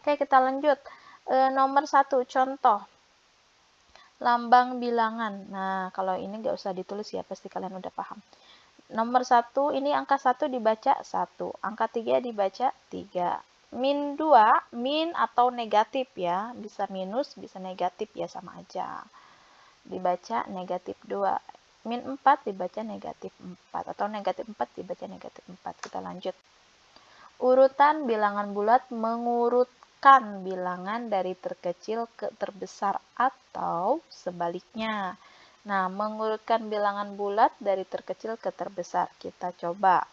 Oke, kita lanjut. Nomor 1, contoh. Lambang bilangan. Nah, kalau ini nggak usah ditulis ya, pasti kalian udah paham. Nomor 1, ini angka 1 dibaca 1. Angka 3 dibaca 3. Min 2, min atau negatif ya. Bisa minus, bisa negatif ya, sama aja. Dibaca negatif 2. Min 4 dibaca negatif 4. Atau negatif 4 dibaca negatif 4. Kita lanjut. Urutan bilangan bulat mengurutkan bilangan dari terkecil ke terbesar atau sebaliknya. Nah, mengurutkan bilangan bulat dari terkecil ke terbesar. Kita coba.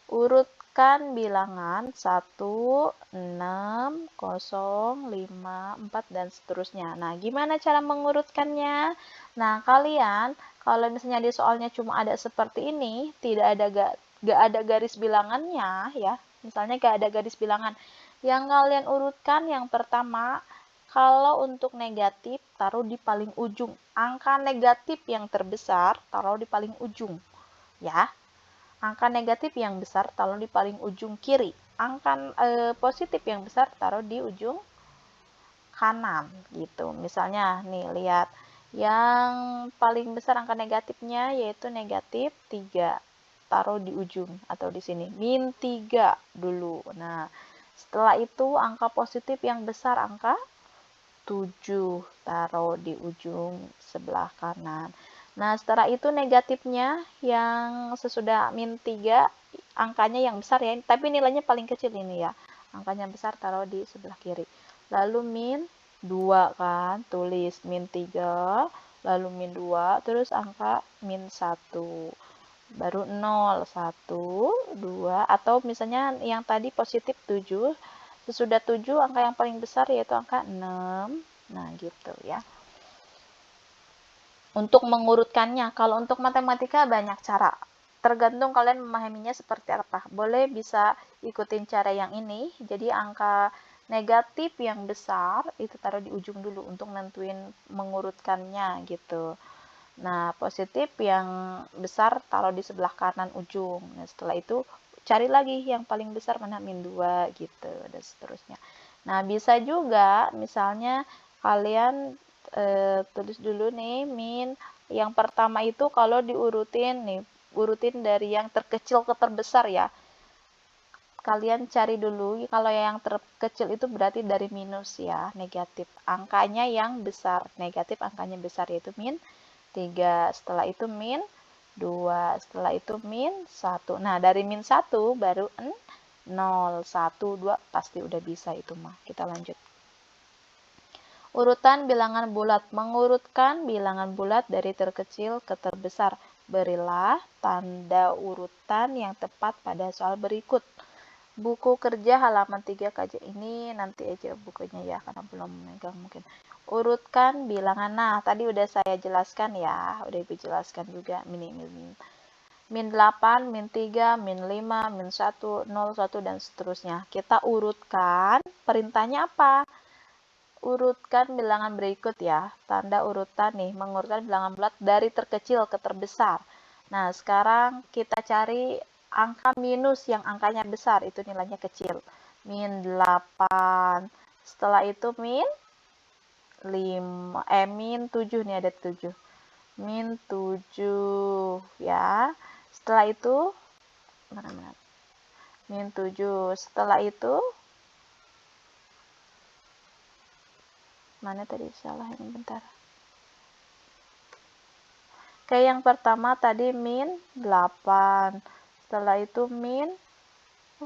Urutkan bilangan 1, 6, 0, 5, 4, dan seterusnya. Nah, gimana cara mengurutkannya? Nah, kalian kalau misalnya di soalnya cuma ada seperti ini, gak ada garis bilangannya ya. Misalnya gak ada garis bilangan. Yang kalian urutkan yang pertama, kalau untuk negatif taruh di paling ujung. Angka negatif yang terbesar taruh di paling ujung. Ya. Angka negatif yang besar taruh di paling ujung kiri. Angka positif yang besar taruh di ujung kanan gitu. Misalnya nih lihat yang paling besar angka negatifnya yaitu negatif 3. Taruh di ujung atau di sini. Min 3 dulu. Nah, setelah itu angka positif yang besar angka 7. Taruh di ujung sebelah kanan. Nah, setelah itu negatifnya yang sesudah min 3 angkanya yang besar ya, tapi nilainya paling kecil ini ya. Angkanya besar taruh di sebelah kiri. Lalu min 2 kan, tulis min 3, lalu min 2, terus angka min 1. Baru 0, 1, 2, atau misalnya yang tadi positif 7, sesudah 7 angka yang paling besar yaitu angka 6. Nah, gitu ya. Untuk mengurutkannya, kalau untuk matematika banyak cara. Tergantung kalian memahaminya seperti apa. Boleh bisa ikutin cara yang ini. Jadi angka negatif yang besar itu taruh di ujung dulu untuk nentuin mengurutkannya gitu. Nah, positif yang besar taruh di sebelah kanan ujung. Nah, setelah itu cari lagi yang paling besar mana, min 2 gitu, dan seterusnya. Nah, bisa juga misalnya kalian tulis dulu nih min yang pertama itu kalau diurutin nih, urutin dari yang terkecil ke terbesar ya. Kalian cari dulu, kalau yang terkecil itu berarti dari minus ya, negatif. Angkanya yang besar, negatif angkanya besar yaitu min 3. Setelah itu min 2. Setelah itu min 1. Nah, dari min 1 baru 0, 1, 2 pasti udah bisa itu mah. Kita lanjut. Urutan bilangan bulat. Mengurutkan bilangan bulat dari terkecil ke terbesar. Berilah tanda urutan yang tepat pada soal berikut. Buku kerja halaman 3 kajian ini nanti aja bukunya ya, karena belum memegang mungkin. Urutkan bilangan. Nah, tadi udah saya jelaskan ya, udah ibu jelaskan juga min 8, min 3, min 5, min 1, 0, 1, dan seterusnya. Kita urutkan, perintahnya apa? Urutkan bilangan berikut ya, tanda urutan nih, mengurutkan bilangan bulat dari terkecil ke terbesar. Nah, sekarang kita cari angka minus yang angkanya besar, itu nilainya kecil. Min 8. Setelah itu min 5, min 7 nih, ada 7. Min 7 ya. Setelah itu mana? Min 7. Setelah itu mana tadi, salah ini, bentar. Kayak yang pertama tadi min 8. Setelah itu min,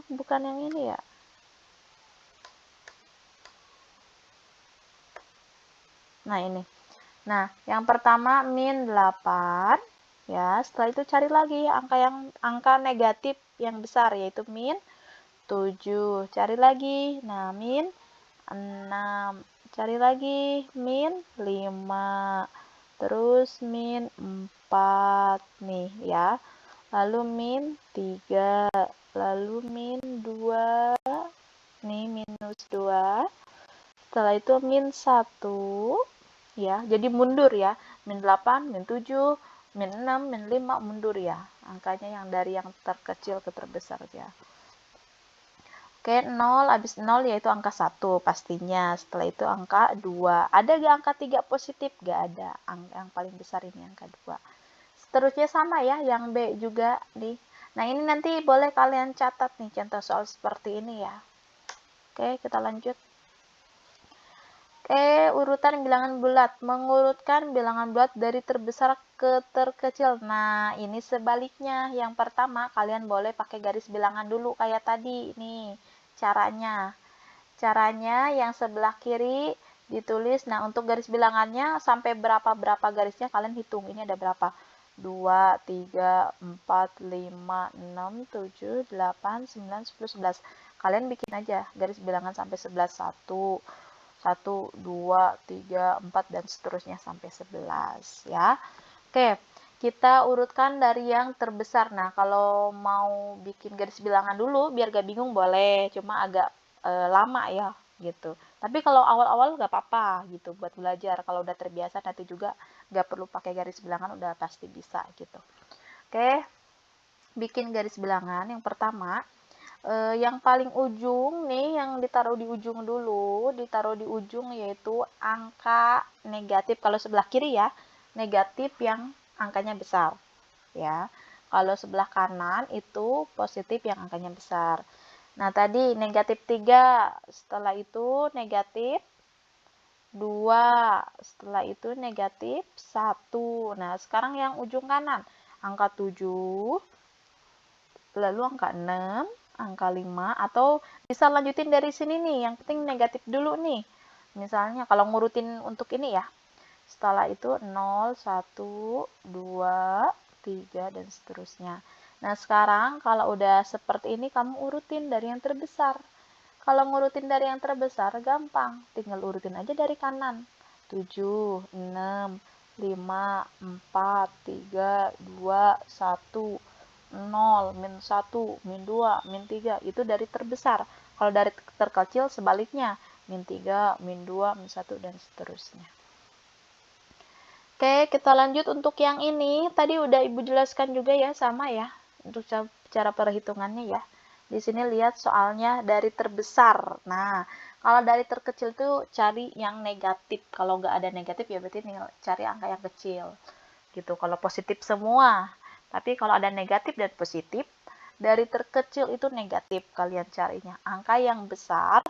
bukan yang ini ya. Nah, ini. Nah, yang pertama min 8 ya. Setelah itu cari lagi angka negatif yang besar yaitu min 7. Cari lagi. Nah, min 6. Cari lagi min 5. Terus min 4 nih ya. Lalu min 3. Lalu min 2. Nih minus 2. Setelah itu min 1 ya. Jadi mundur ya. Min 8, min 7, min 6, min 5 mundur ya. Angkanya yang dari yang terkecil ke terbesar ya. Oke, 0, habis 0 yaitu angka 1 pastinya. Setelah itu angka 2. Ada gak angka 3 positif? Gak ada. Yang paling besar ini angka 2. Seterusnya sama ya, yang B juga nih. Nah, ini nanti boleh kalian catat nih contoh soal seperti ini ya. Oke, kita lanjut. Urutan bilangan bulat. Mengurutkan bilangan bulat dari terbesar ke terkecil. Nah, ini sebaliknya. Yang pertama, kalian boleh pakai garis bilangan dulu kayak tadi. Nih, caranya. Caranya yang sebelah kiri ditulis. Nah, untuk garis bilangannya sampai berapa garisnya kalian hitung. Ini ada berapa? 2, 3, 4, 5, 6, 7, 8, 9, 10, 11. Kalian bikin aja garis bilangan sampai 11. 1, 2, 3, 4, dan seterusnya sampai 11 ya. Oke, kita urutkan dari yang terbesar. Nah, kalau mau bikin garis bilangan dulu biar gak bingung boleh, cuma agak lama ya gitu. Tapi kalau awal-awal gak apa-apa gitu buat belajar. Kalau udah terbiasa nanti juga gak perlu pakai garis bilangan, udah pasti bisa gitu. Oke, bikin garis bilangan. Yang pertama, yang paling ujung nih, yang ditaruh di ujung dulu, ditaruh di ujung yaitu angka negatif. Kalau sebelah kiri ya, negatif yang angkanya besar ya. Kalau sebelah kanan itu positif yang angkanya besar. Nah, tadi negatif 3, setelah itu negatif 2, setelah itu negatif 1. Nah, sekarang yang ujung kanan, angka 7, lalu angka 6, angka 5, atau bisa lanjutin dari sini nih, yang penting negatif dulu nih. Misalnya kalau ngurutin untuk ini ya, setelah itu 0, 1, 2, 3, dan seterusnya. Nah, sekarang kalau udah seperti ini, kamu urutin dari yang terbesar. Kalau ngurutin dari yang terbesar, gampang. Tinggal urutin aja dari kanan. 7, 6, 5, 4, 3, 2, 1, 0, min 1, min 2, min 3. Itu dari terbesar. Kalau dari terkecil sebaliknya. Min 3, min 2, min 1, dan seterusnya. Oke, kita lanjut untuk yang ini. Tadi udah Ibu jelaskan juga ya, sama ya. Untuk cara perhitungannya ya. Di sini lihat soalnya dari terbesar. Nah, kalau dari terkecil tuh cari yang negatif. Kalau nggak ada negatif ya berarti cari angka yang kecil. Gitu. Kalau positif semua. Tapi kalau ada negatif dan positif, dari terkecil itu negatif kalian carinya. Angka yang besar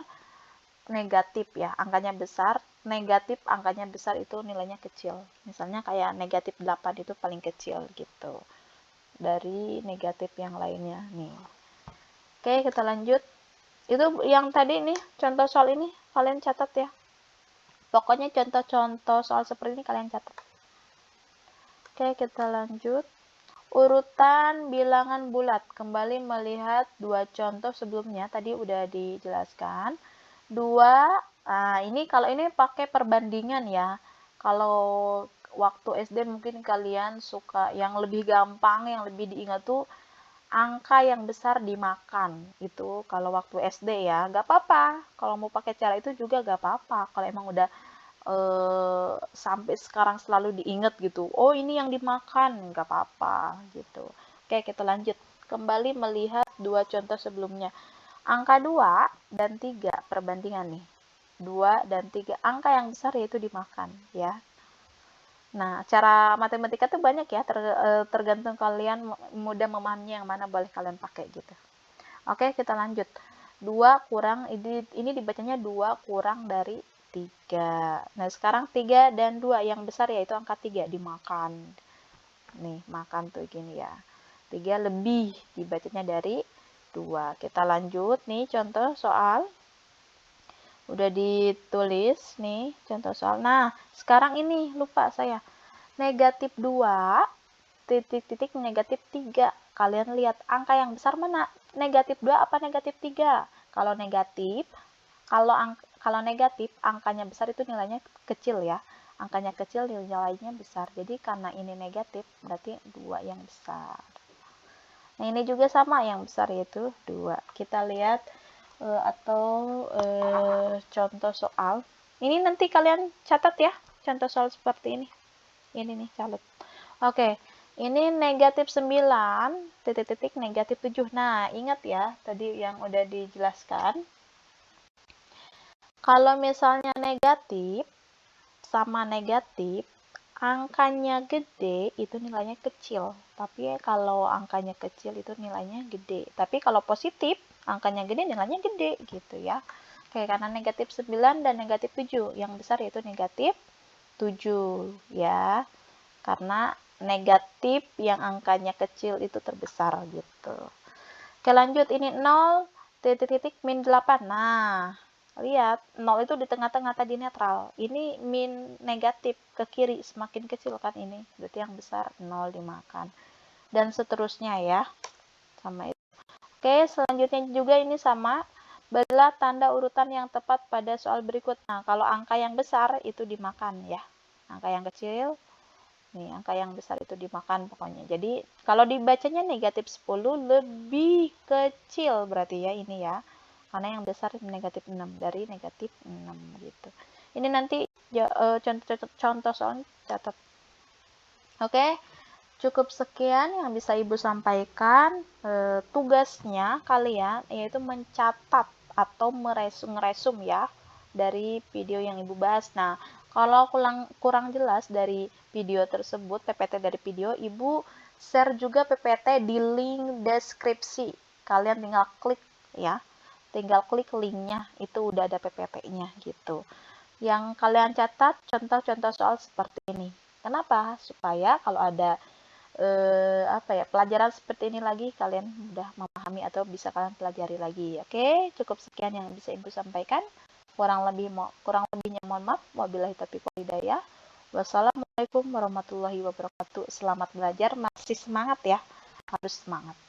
negatif ya, angkanya besar, negatif angkanya besar itu nilainya kecil. Misalnya kayak negatif 8 itu paling kecil gitu. Dari negatif yang lainnya nih. Oke, kita lanjut. Itu yang tadi nih, contoh soal ini kalian catat ya. Pokoknya contoh-contoh soal seperti ini kalian catat. Oke, kita lanjut. Urutan bilangan bulat. Kembali melihat dua contoh sebelumnya, tadi udah dijelaskan. 2, nah ini kalau ini pakai perbandingan ya. Kalau waktu SD mungkin kalian suka yang lebih gampang, yang lebih diingat tuh angka yang besar dimakan. Itu kalau waktu SD ya, gak apa-apa. Kalau mau pakai cara itu juga gak apa-apa. Kalau emang udah sampai sekarang selalu diingat gitu. Oh, ini yang dimakan, gak apa-apa gitu. Oke, kita lanjut. Kembali melihat dua contoh sebelumnya. Angka 2 dan 3 perbandingan nih. 2 dan 3 angka yang besar yaitu dimakan ya. Nah, cara matematika tuh banyak ya, tergantung kalian mudah memahaminya yang mana boleh kalian pakai gitu. Oke, kita lanjut. 2 kurang, ini dibacanya 2 kurang dari 3. Nah, sekarang 3 dan 2 yang besar yaitu angka 3 dimakan. Nih, makan tuh gini ya. 3 lebih dibacanya dari 2. Kita lanjut nih contoh soal. Udah ditulis nih contoh soal. Nah, sekarang ini lupa saya. Negatif 2, titik-titik negatif 3. Kalian lihat angka yang besar mana? Negatif 2 apa negatif 3? Kalau negatif, kalau negatif angkanya besar itu nilainya kecil ya. Angkanya kecil nilainya besar. Jadi karena ini negatif berarti 2 yang besar. Nah, ini juga sama yang besar yaitu 2. Kita lihat contoh soal. Ini nanti kalian catat ya, contoh soal seperti ini. Ini nih catat. Oke, Ini negatif 9, titik-titik negatif 7. Nah, ingat ya, tadi yang udah dijelaskan. Kalau misalnya negatif, sama negatif, angkanya gede, itu nilainya kecil. Tapi kalau angkanya kecil, itu nilainya gede. Tapi kalau positif, angkanya gede, nilainya gede, gitu ya. Kayak karena negatif 9 dan negatif 7. Yang besar yaitu negatif 7, ya. Karena negatif yang angkanya kecil itu terbesar gitu. Oke, lanjut. Ini 0, titik-titik, min 8. Nah, lihat 0 itu di tengah-tengah tadi netral. Ini min negatif ke kiri, semakin kecil kan ini. Berarti yang besar 0 dimakan. Dan seterusnya ya. Sama itu. Oke, selanjutnya juga ini sama. Berilah tanda urutan yang tepat pada soal berikut. Nah, kalau angka yang besar itu dimakan ya. Angka yang kecil, nih angka yang besar itu dimakan pokoknya. Jadi kalau dibacanya negatif 10 lebih kecil berarti ya ini ya. Karena yang besar negatif 6, dari negatif 6 gitu. Ini nanti contoh soal catat. Oke, cukup sekian yang bisa Ibu sampaikan. Tugasnya kalian yaitu mencatat atau meresum ya dari video yang Ibu bahas. Nah, kalau kurang jelas dari video tersebut, PPT dari video, Ibu share juga PPT di link deskripsi. Kalian tinggal klik ya. Tinggal klik linknya, itu udah ada PPT-nya gitu. Yang kalian catat contoh-contoh soal seperti ini. Kenapa? Supaya kalau ada pelajaran seperti ini lagi kalian mudah memahami atau bisa kalian pelajari lagi. Oke, cukup sekian yang bisa Ibu sampaikan. Kurang lebihnya mohon maaf. Wabillahi taufiq wal hidayah. Wassalamualaikum warahmatullahi wabarakatuh. Selamat belajar, masih semangat ya. Harus semangat.